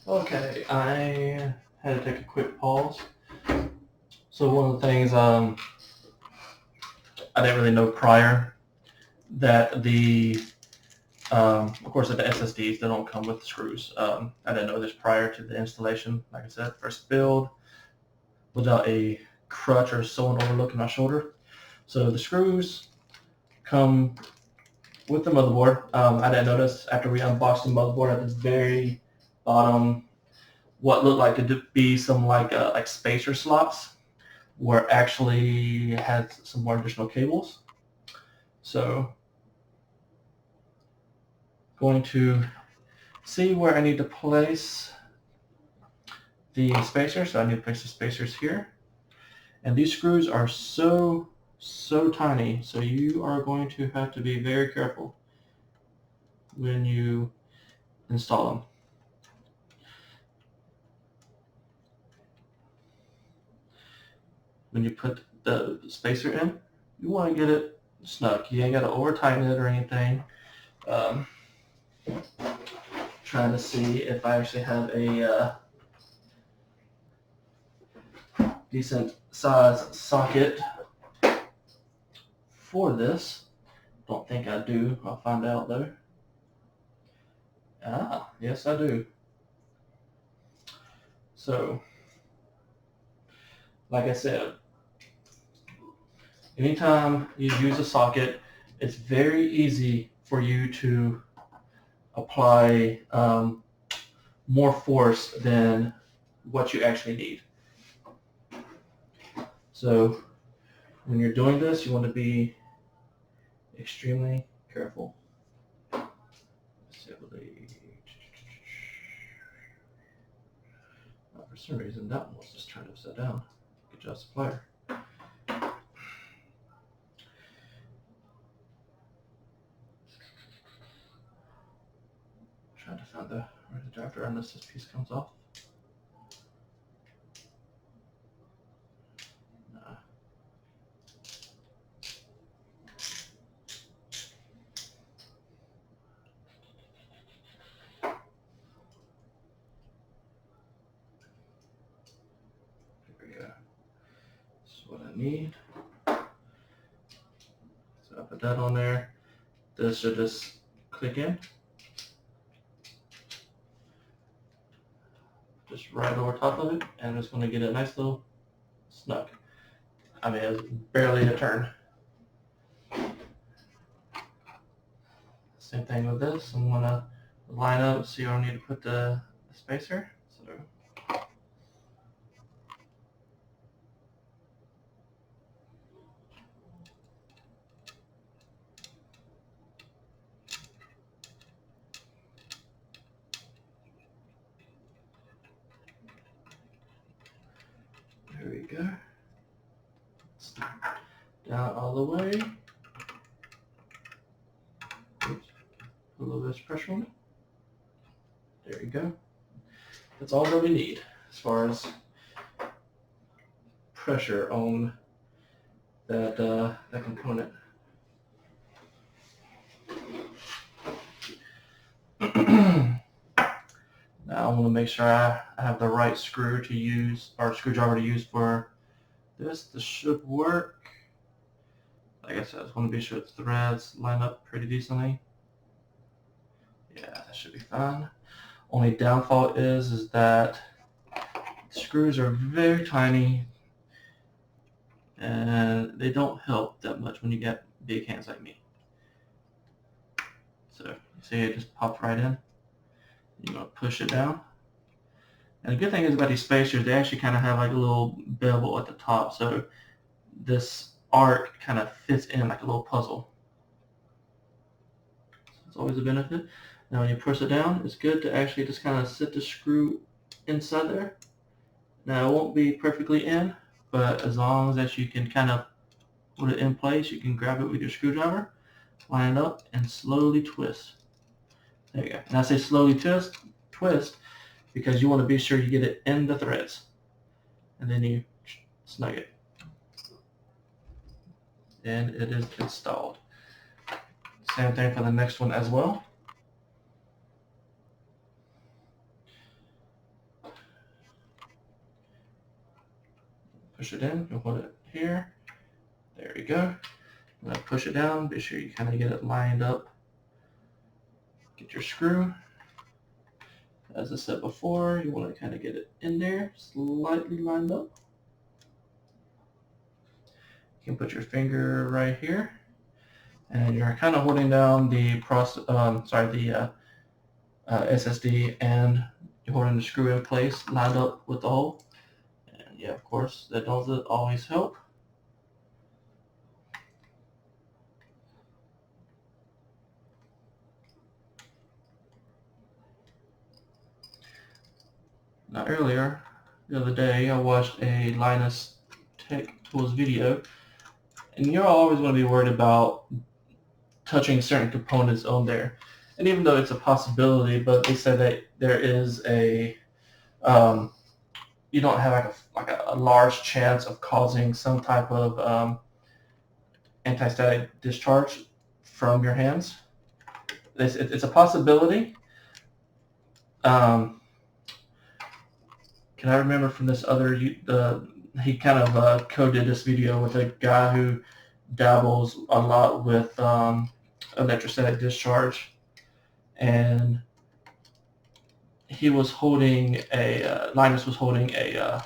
Okay, I had to take a quick pause. So one of the things I didn't really know prior that of course, the SSDs, they don't come with the screws. I didn't know this prior to the installation. Like I said, first build without a crutch or sewing overlook in my shoulder. So the screws come with the motherboard. I didn't notice after we unboxed the motherboard at the very bottom what looked like to be some like spacer slots where actually had some more additional cables. So going to see where I need to place the spacer. So I need to place the spacers here. And these screws are so tiny. So you are going to have to be very careful when you install them. When you put the spacer in, you want to get it snug. You ain't got to over tighten it or anything. Um, Trying to see if I actually have a decent size socket for this. Don't think I do. I'll find out though. Ah, yes I do. So, like I said, anytime you use a socket, it's very easy for you to apply more force than what you actually need. So when you're doing this, you want to be extremely careful. For some reason, that one was just turned upside down. Good job, supplier. Trying to find the adapter unless this piece comes off. Nah. Here we go. This is what I need. So I put that on there. This should just click in. Just right over top of it, and it's going to get a nice little snug. I mean, it's barely a turn. Same thing with this. I'm going to line up, see where I need to put the spacer. So there we go. Down all the way. Oops. A little bit of pressure on it. There we go. That's all that we need as far as pressure on that component. Now I want to make sure I have the right screw to use, or screwdriver to use for this. This should work. Like I said, I just want to be sure the threads line up pretty decently. Yeah, that should be fine. Only downfall is that the screws are very tiny and they don't help that much when you get big hands like me. So you see it just popped right in. You're going to push it down. And the good thing is about these spacers, they actually kind of have like a little bevel at the top, so this arc kind of fits in like a little puzzle. So it's always a benefit. Now when you push it down, it's good to actually just kind of sit the screw inside there. Now it won't be perfectly in, but as long as you can kind of put it in place, you can grab it with your screwdriver, line it up, and slowly twist. There you go. And I say slowly twist, because you want to be sure you get it in the threads. And then you snug it. And it is installed. Same thing for the next one as well. push it in, you'll hold it here. There you go. I'm going to push it down, be sure you kind of get it lined up. Get your screw. As I said before, you want to kind of get it in there, slightly lined up. You can put your finger right here, and you're kind of holding down the SSD, and you're holding the screw in place, lined up with the hole. And yeah, of course, that doesn't always help. Now earlier, the other day, I watched a Linus Tech Tools video, and you're always going to be worried about touching certain components on there. And even though it's a possibility, but they said that there is a, you don't have like a large chance of causing some type of anti-static discharge from your hands. It's a possibility. Can I remember from this other, he kind of co-did this video with a guy who dabbles a lot with electrostatic discharge, and he was holding Linus was holding a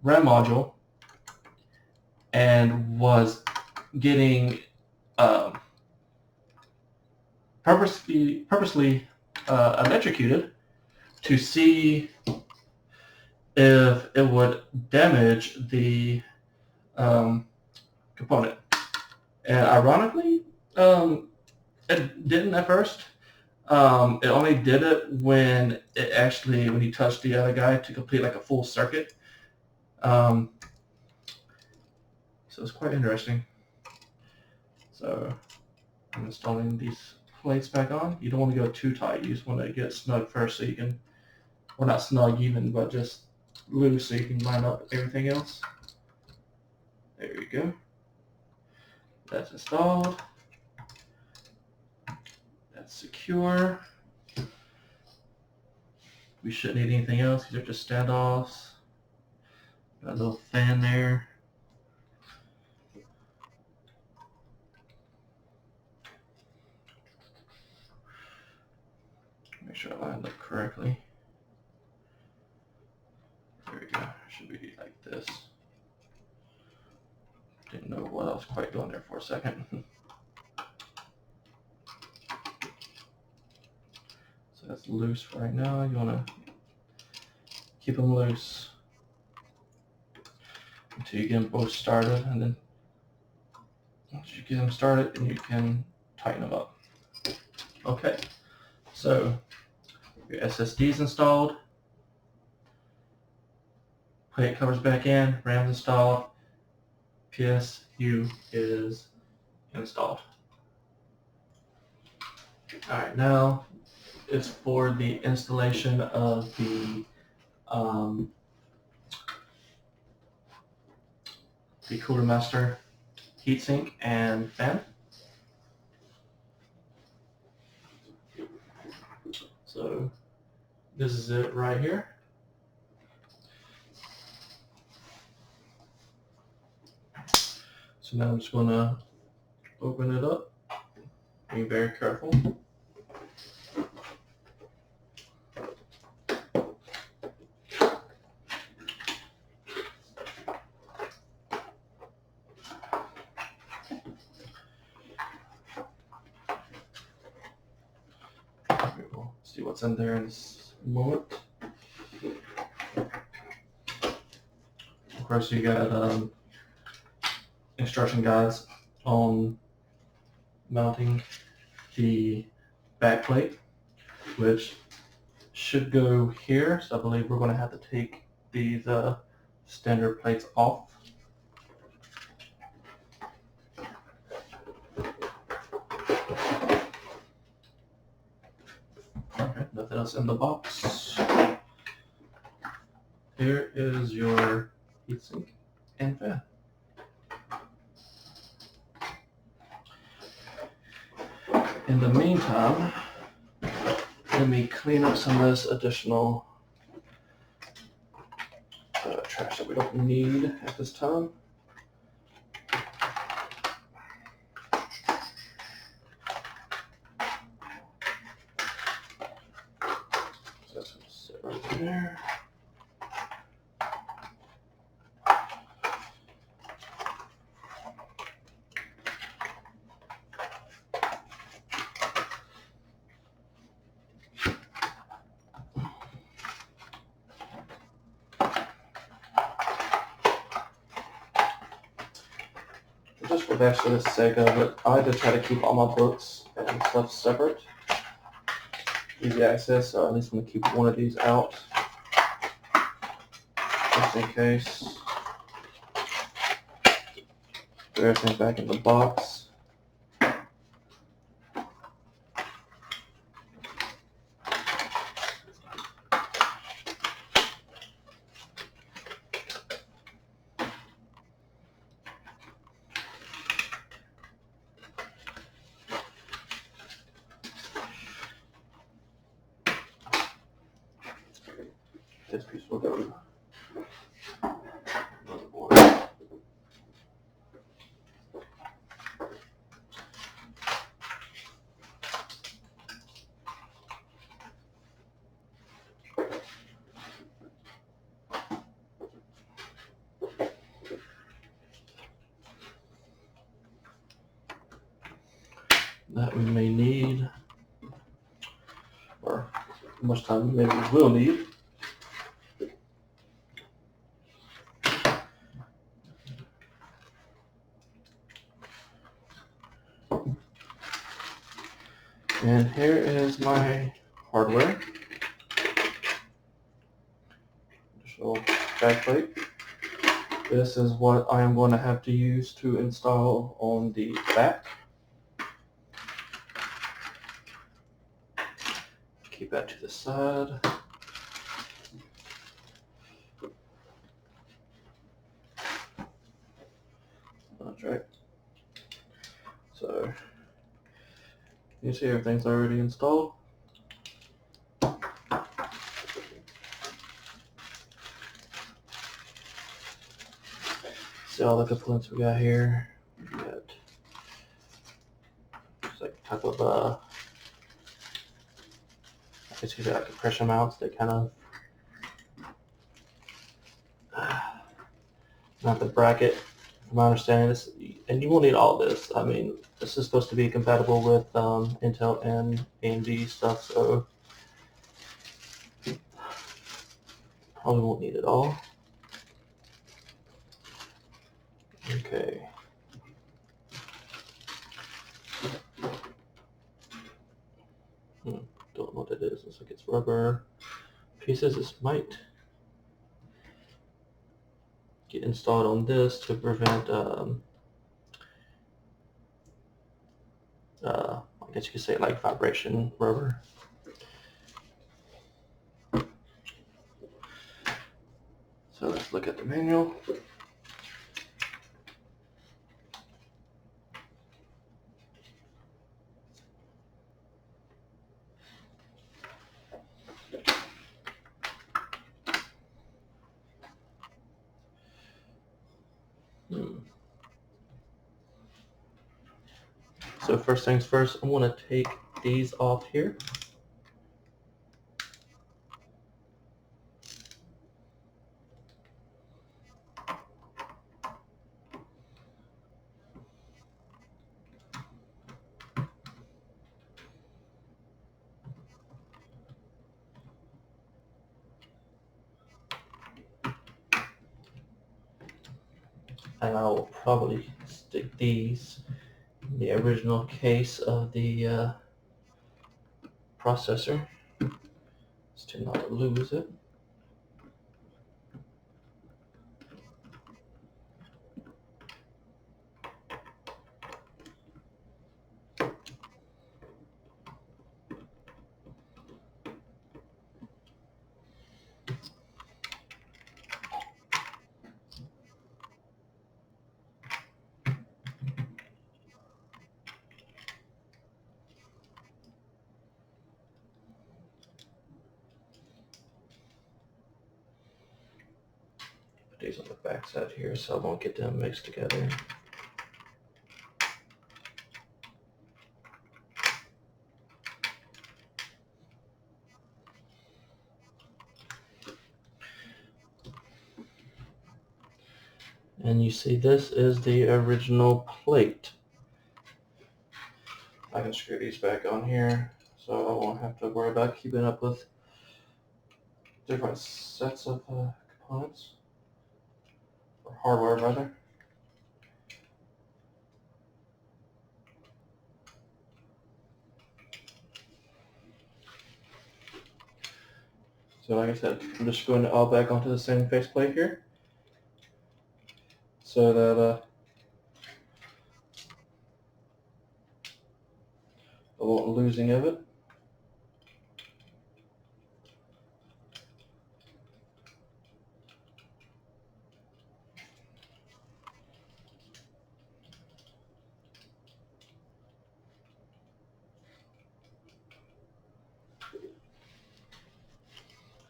RAM module and was getting purposely electrocuted to see if it would damage the component. And ironically, it didn't at first. It only did it when he touched the other guy to complete like a full circuit. So it's quite interesting. So I'm installing these plates back on. You don't want to go too tight. You just want to get it snug first, so you can, well, not snug even, but just loose so you can line up everything else. There you go. That's installed. That's secure. We shouldn't need anything else. These are just standoffs. Got a little fan there. Make sure I lined up correctly. There we go. Should be like this. Didn't know what I was quite doing there for a second. So that's loose for right now. You want to keep them loose until you get them both started, and then once you get them started, then you can tighten them up. Okay, so your SSD is installed, plate covers back in, RAM's installed, PSU is installed. Alright, now it's for the installation of the Cooler Master heatsink and fan. So this is it right here. So now I'm just going to open it up. Be very careful. We'll see what's in there in this moment. Of course, you got instruction guides on mounting the back plate, which should go here. So I believe we're going to have to take these standard plates off. Okay, nothing else in the box. Here is your heatsink and fan. In the meantime, let me clean up some of this additional trash that we don't need at this time. So that's going to sit right there. Just for the sake of it, I just try to keep all my books and stuff separate. Easy access, so at least I'm going to keep one of these out, just in case. Put everything back in the box. This piece will go to motherboard. That we may need, or how much time maybe we will need. And here is my hardware. Additional backplate. This is what I am going to have to use to install on the back. Keep that to the side. That's right. So you see everything's already installed. See all the components we got here. We got just like type of I guess you got like compression mounts that kind of not the bracket. From my understanding, this, and you will need all this. I mean, this is supposed to be compatible with Intel and AMD stuff, so probably won't need it all. Okay. Don't know what it is. Looks like it's rubber pieces. This might get installed on this to prevent I guess you could say like vibration rubber. So let's look at the manual. So first things first, I'm going to take these off here. And I will probably stick these in the original case of the processor, just to not lose it. Put these on the back side here so I won't get them mixed together. And you see this is the original plate. I can screw these back on here so I won't have to worry about keeping up with different sets of components, or hardware rather. So like I said, I'm just screwing it all back onto the same faceplate here so that I won't lose any of it.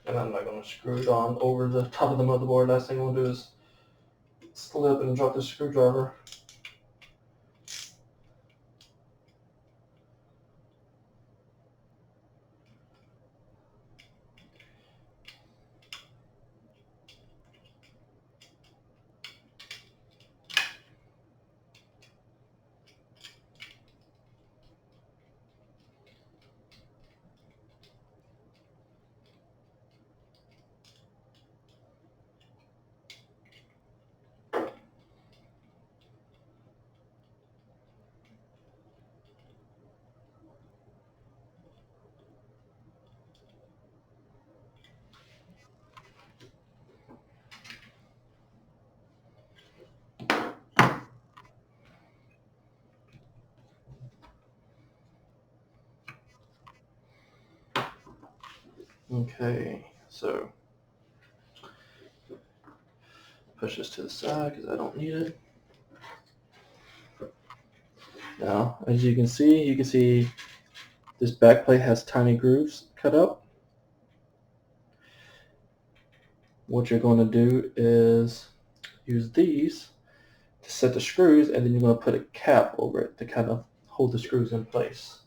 And I'm not going to screw it on over the top of the motherboard. Last thing I'm going to do is slip and drop the screwdriver. Okay, so push this to the side because I don't need it. Now, as you can see this back plate has tiny grooves cut out. What you're going to do is use these to set the screws, and then you're going to put a cap over it to kind of hold the screws in place.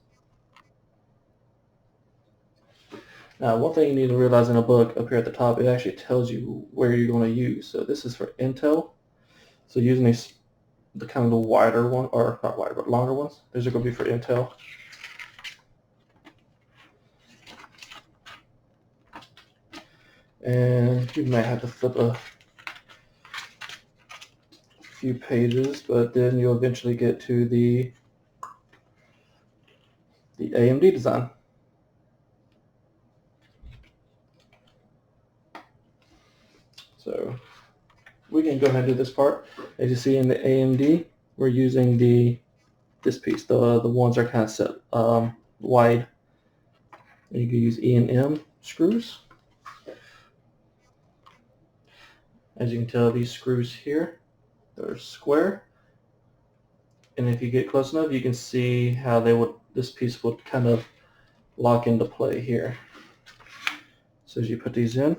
Now, one thing you need to realize in a book up here at the top, it actually tells you where you're going to use. So this is for Intel. So using these, the kind of the wider one, or not wider, but longer ones, these are going to be for Intel. And you might have to flip a few pages, but then you'll eventually get to the AMD design. So we can go ahead and do this part. As you see in the AMD, we're using this piece. The ones are kind of set wide. And you can use E&M screws. As you can tell, these screws here, they're square. And if you get close enough, you can see how this piece would kind of lock into play here. So as you put these in,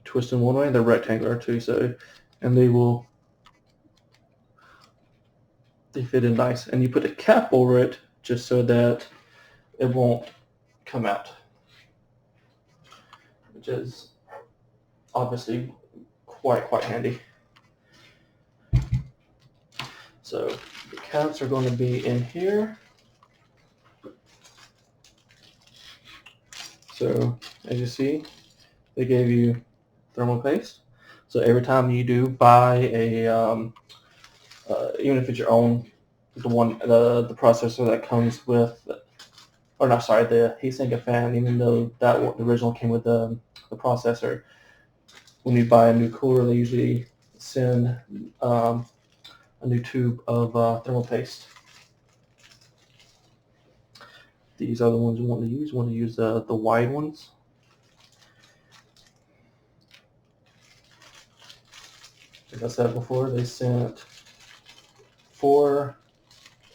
twist in one way, they're rectangular too, so, and they fit in nice. And you put a cap over it just so that it won't come out, which is obviously quite handy. So the caps are going to be in here. So as you see, they gave you thermal paste. So every time you do buy a, even if it's your own, the processor that comes with, or not, sorry, the heatsink and fan, even though the original came with the processor, when you buy a new cooler, they usually send a new tube of thermal paste. These are the ones you want to use. You want to use the wide ones. Like I said before, they sent 4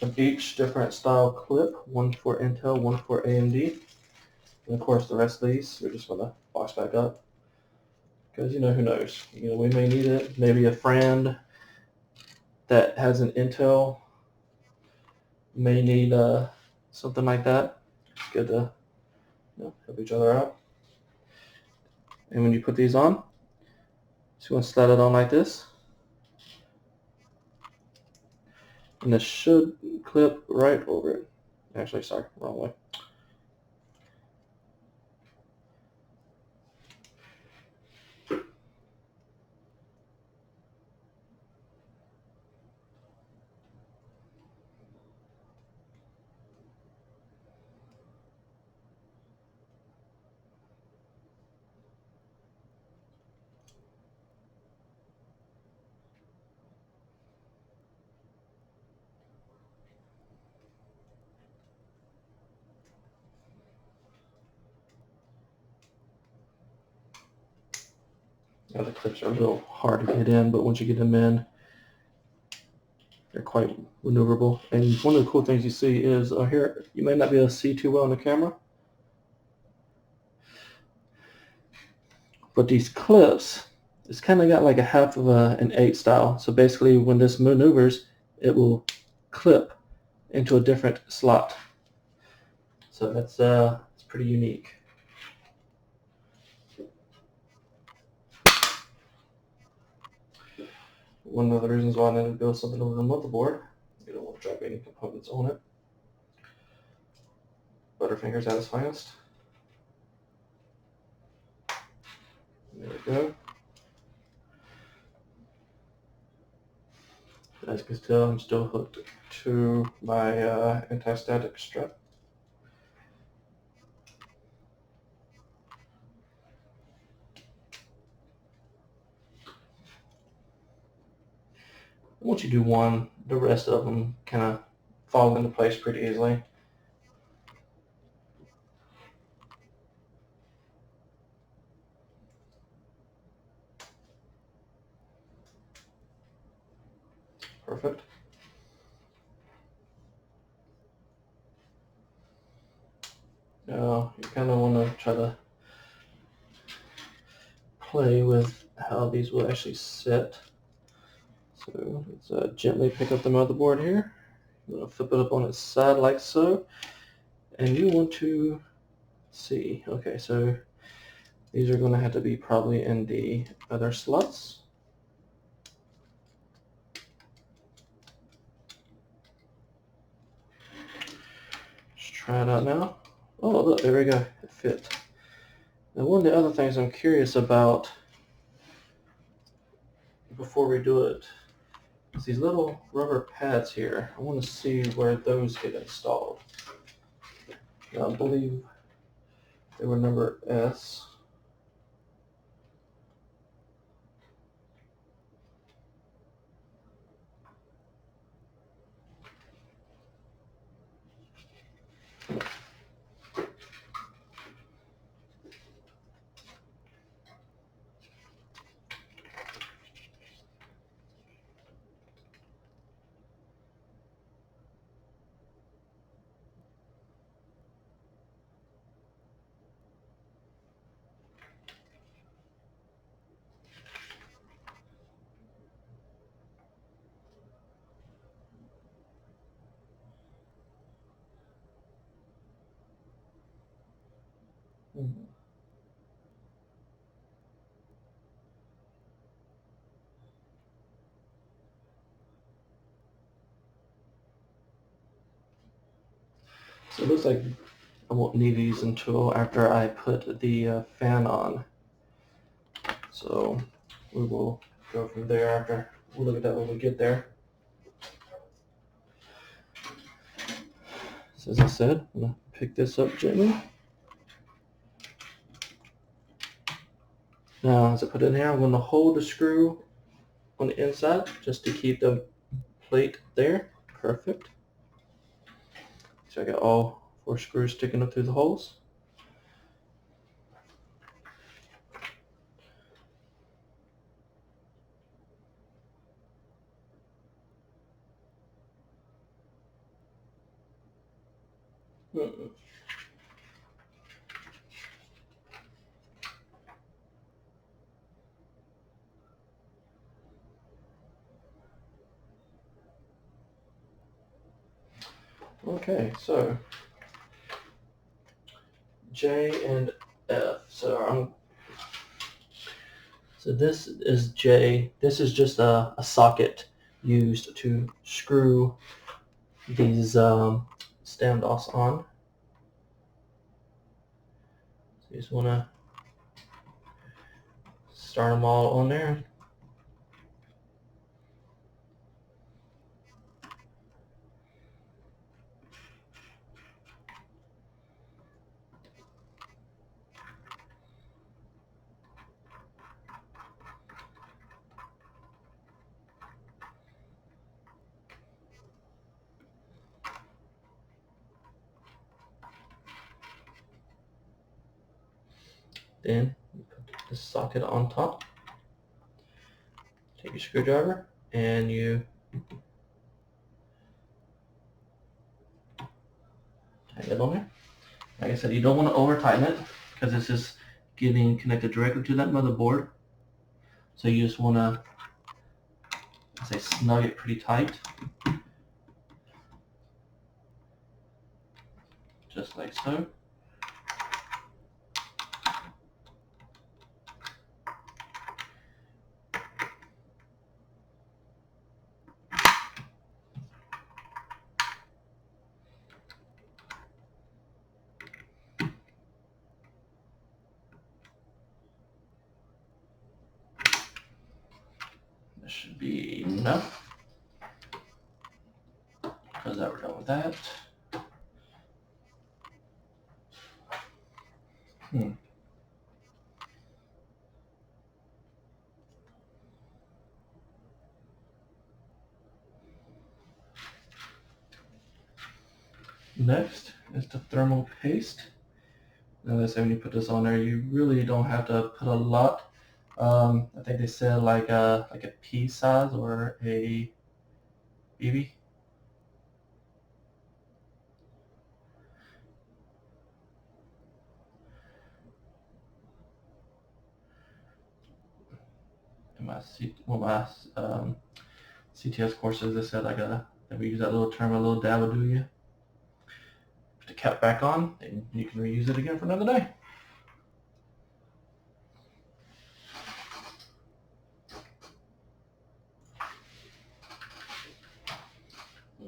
of each different style clip, one for Intel, one for AMD. And of course the rest of these we're just going to box back up. because who knows? We may need it. Maybe a friend that has an Intel may need something like that. It's good to help each other out. And when you put these on, just going to slide it on like this, and this should clip right over it. Actually, sorry, wrong way. The clips are a little hard to get in, but once you get them in, they're quite maneuverable. And one of the cool things you see is here, you may not be able to see too well on the camera, but these clips, it's kind of got like a half of an 8 style. So basically when this maneuvers, it will clip into a different slot. So that's it's pretty unique. One of the reasons why I needed to build something over the motherboard, you don't want to drop any components on it. Butterfingers at its finest. There we go. As you can tell, I'm still hooked to my anti-static strap. Once you do one, the rest of them kind of fall into place pretty easily. Perfect. Now you kind of want to try to play with how these will actually sit. So let's gently pick up the motherboard here. You want to flip it up on its side like so. And you want to see, okay, so these are going to have to be probably in the other slots. Let's try it out now. Oh, look, there we go. It fit. Now, one of the other things I'm curious about before we do it is these little rubber pads here. I want to see where those get installed. Now, I believe they were number S. So it looks like I won't need these until after I put the fan on. So we will go from there after. We'll look at that when we get there. So as I said, I'm going to pick this up gently. Now as I put it in here, I'm going to hold the screw on the inside just to keep the plate there. Perfect. So I got all 4 screws sticking up through the holes. Okay, so J and F. So this is J. This is just a socket used to screw these standoffs on. So you just want to start them all on there. Then you put the socket on top. Take your screwdriver and you tighten it on there. Like I said, you don't want to over tighten it because this is getting connected directly to that motherboard. So you just want to, say, snug it pretty tight. Just like so. This should be enough. Because that we're done with that. Next is the thermal paste. Now they say when you put this on there, you really don't have to put a lot. I think they said like a pea size or a BB. In my CTS courses, they said like that we use that little term, a little dab will do you. Put the cap back on, and you can reuse it again for another day.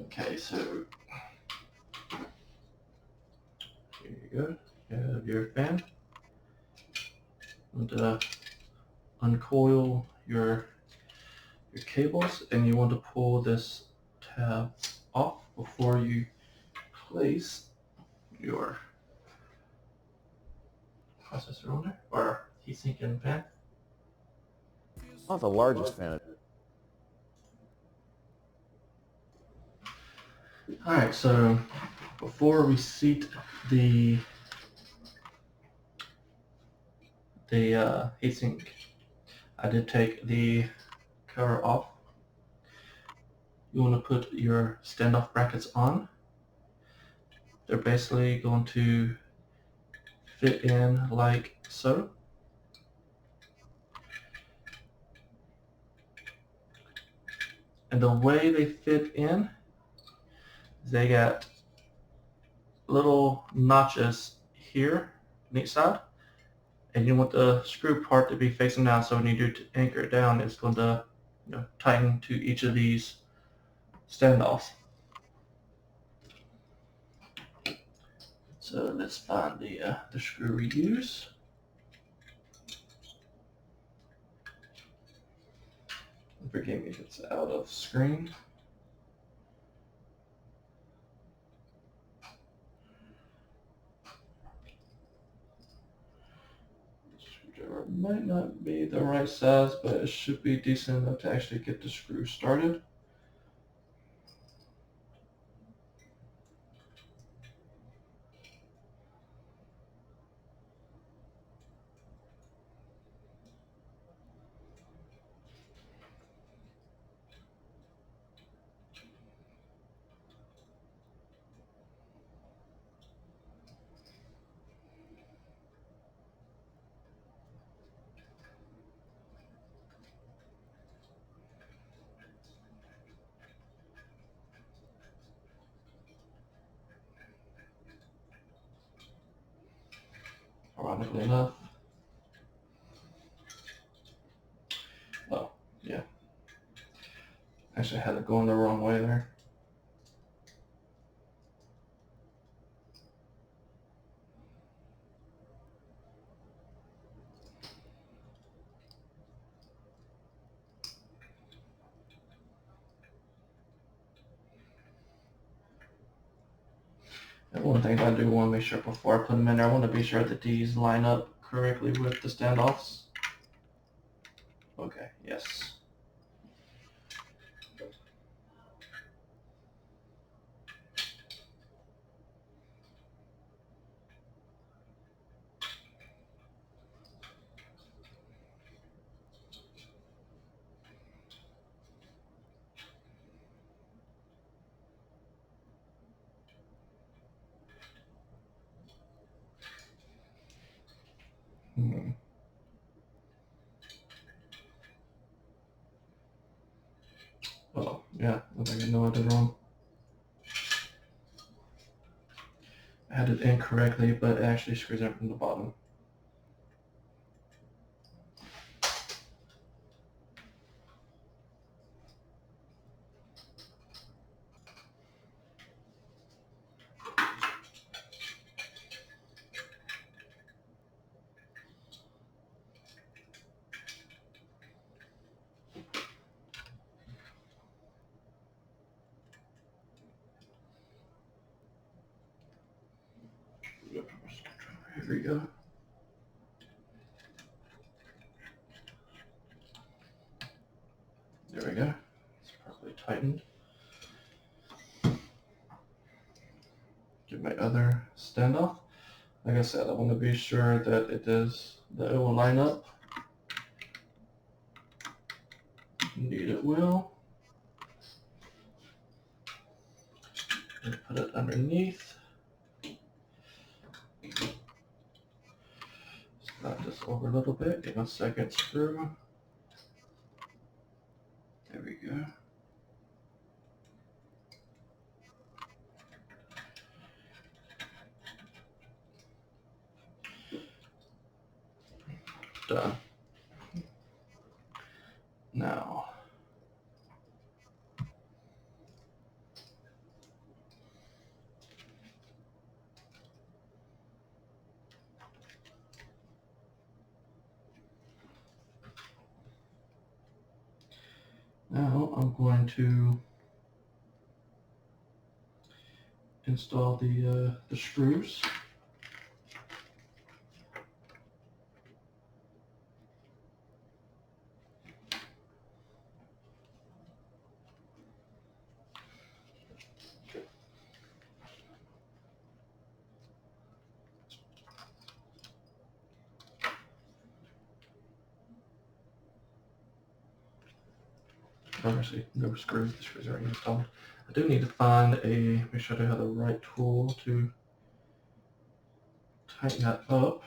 Okay, so here you go. You have your fan. And uncoil your cables, and you want to pull this tab off before you place your processor on there, or heatsink and fan. I'm not the largest fan of. Alright, so before we seat the heatsink, I did take the cover off. You want to put your standoff brackets on. They're basically going to fit in like so. And the way they fit in, they got little notches here on each side, and you want the screw part to be facing down, so when you do anchor it down, it's going to tighten to each of these standoffs. So let's find the screw we use. Forgive me if it's out of screen. Screwdriver might not be the right size, but it should be decent enough to actually get the screw started. ironically enough. Oh, yeah. Actually, I had it going the wrong way there. And one thing I do want to make sure before I put them in there, I want to be sure that these line up correctly with the standoffs. Okay, yes. Oh, yeah, I think I know I did wrong. I had it incorrectly, but it actually screws in from the bottom. Here we go. There we go. It's properly tightened. Get my other standoff. Like I said, I want to be sure that it will line up. Indeed it will. And put it underneath. Slide this over a little bit. Give a second screw. There we go. Done. Now, I'm going to install the screws. Obviously, no screws. The screws are already installed. I do need to find make sure I have the right tool to tighten that up.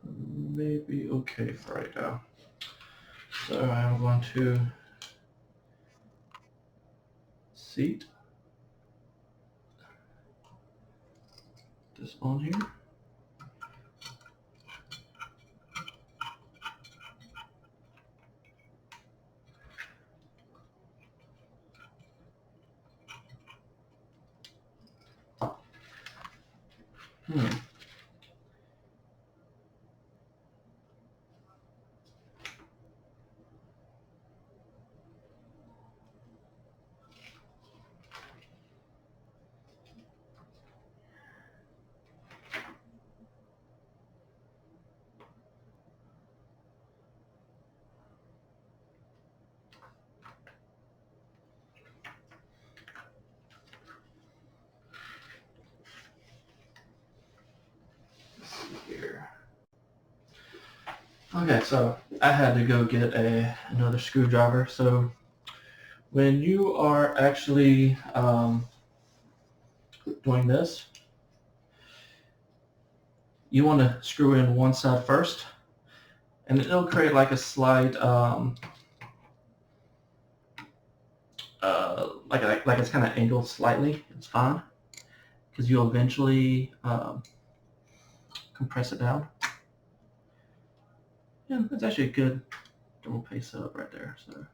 Maybe okay for right now. So I'm going to seat this on here. Here. Okay, so I had to go get another screwdriver. So when you are actually doing this, you want to screw in one side first, and it'll create like a slight like it's kind of angled slightly. It's fine because you'll eventually compress it down. Yeah, that's actually a good thermal paste setup right there. So.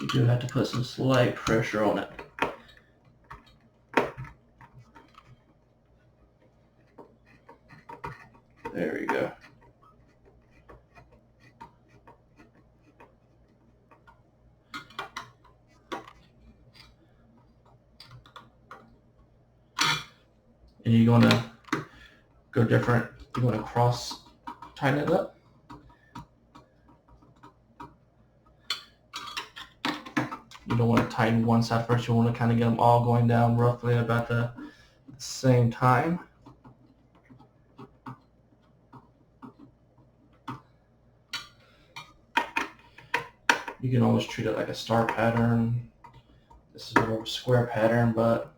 You do have to put some slight pressure on it. There you go. And you're going to go different. You're going to cross tighten it up. You don't want to tighten one side first. You want to kind of get them all going down roughly about the same time. You can always treat it like a star pattern. This is more of a square pattern, but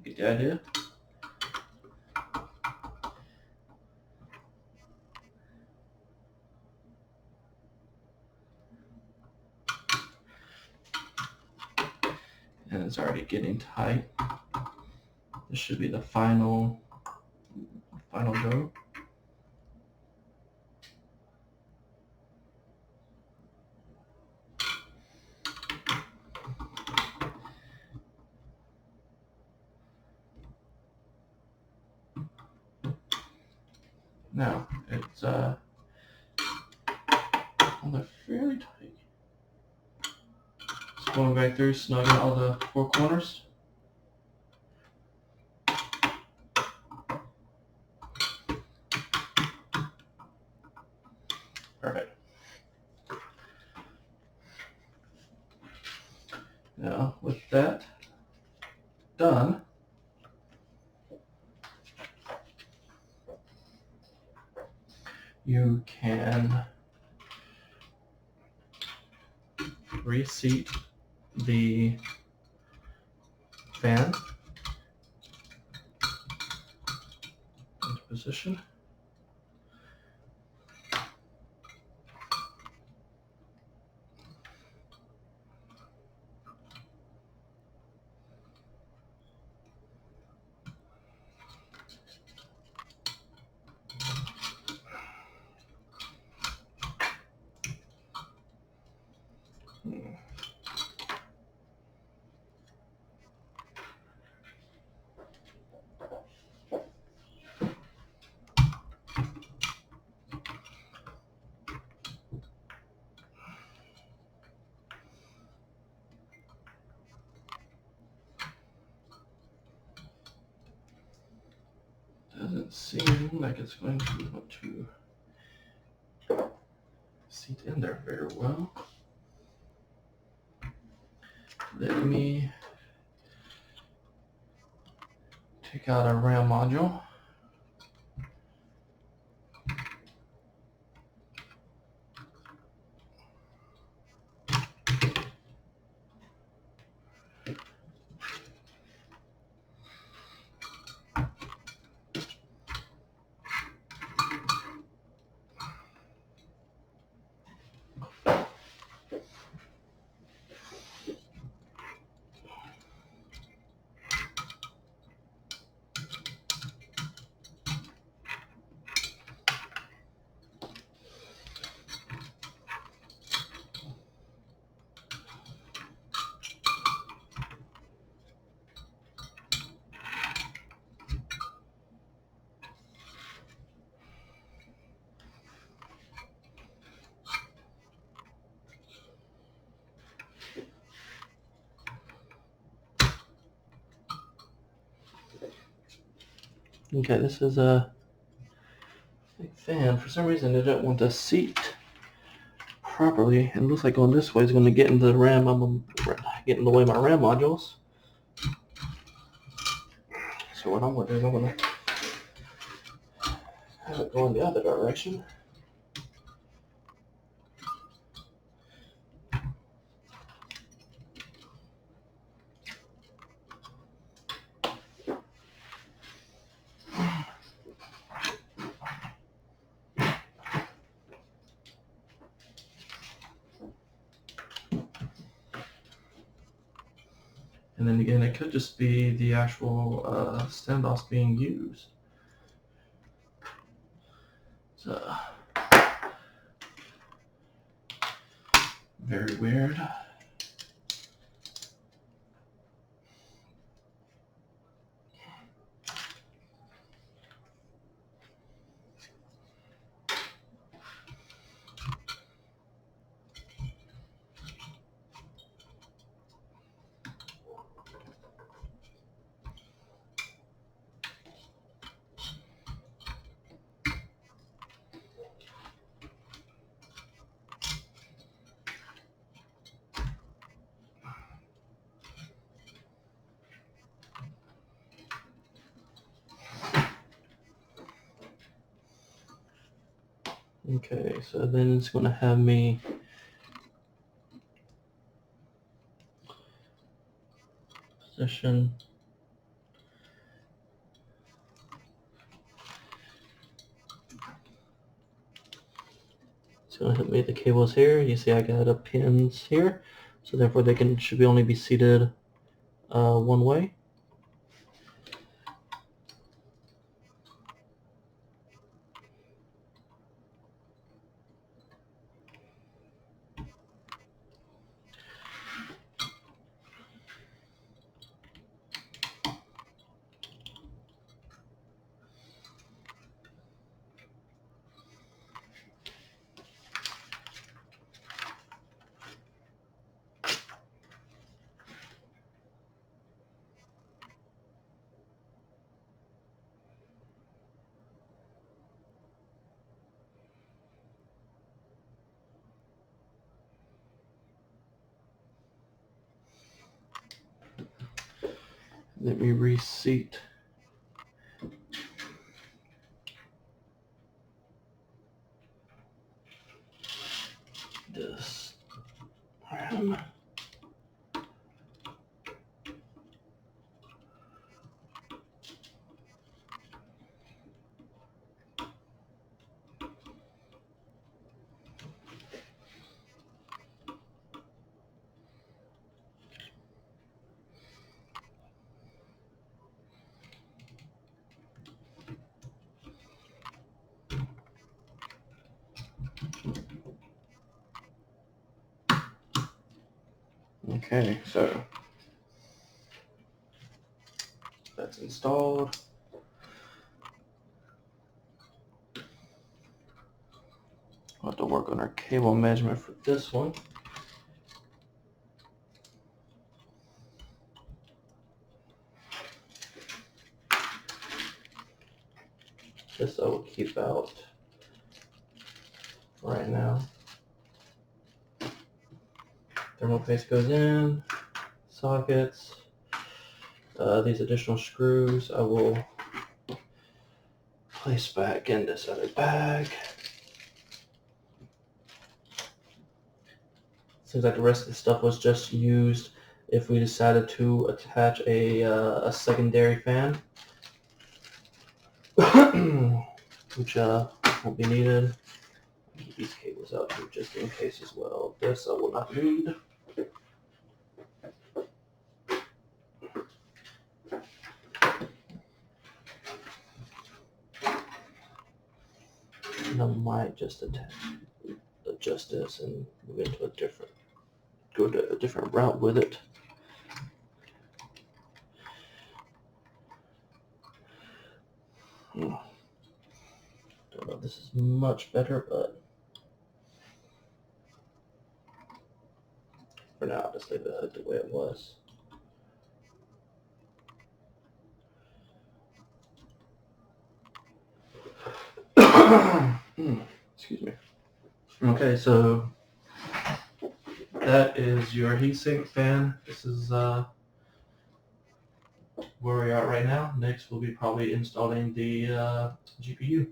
you get the idea. And it's already getting tight. This should be the final go. Now it's on there fairly tight. Just going back through, snugging all the four corners. Perfect. Now with that done, you can reseat the fan into position. Doesn't seem like it's going to want to seat in there very well. Let me take out our RAM module. Okay, this is a fan. For some reason, I don't want to seat properly. It looks like going this way is going to get into the RAM. I'm get in the way of my RAM modules. So what I'm going to do is I'm going to have it go in the other direction. And then again, it could just be the actual standoffs being used. So, very weird. Okay, so then it's going to have me position. It's going to hit me the cables here. You see I got a pins here, so therefore they should be only be seated one way. Let me reseat this RAM. Okay, so that's installed. We'll have to work on our cable measurement for this one. This I will keep out right now. Thermal paste goes in, sockets. These additional screws I will place back in this other bag. Seems like the rest of the stuff was just used if we decided to attach a secondary fan, which won't be needed. Keep these cables out here just in case as well. This I will not need. And I might just adjust this and move into go to a different route with it. Don't know if this is much better, but for now I'll just leave the hood the way it was. Excuse me. Okay, so that is your heatsink fan. This is where we are right now. Next, we'll be probably installing the GPU.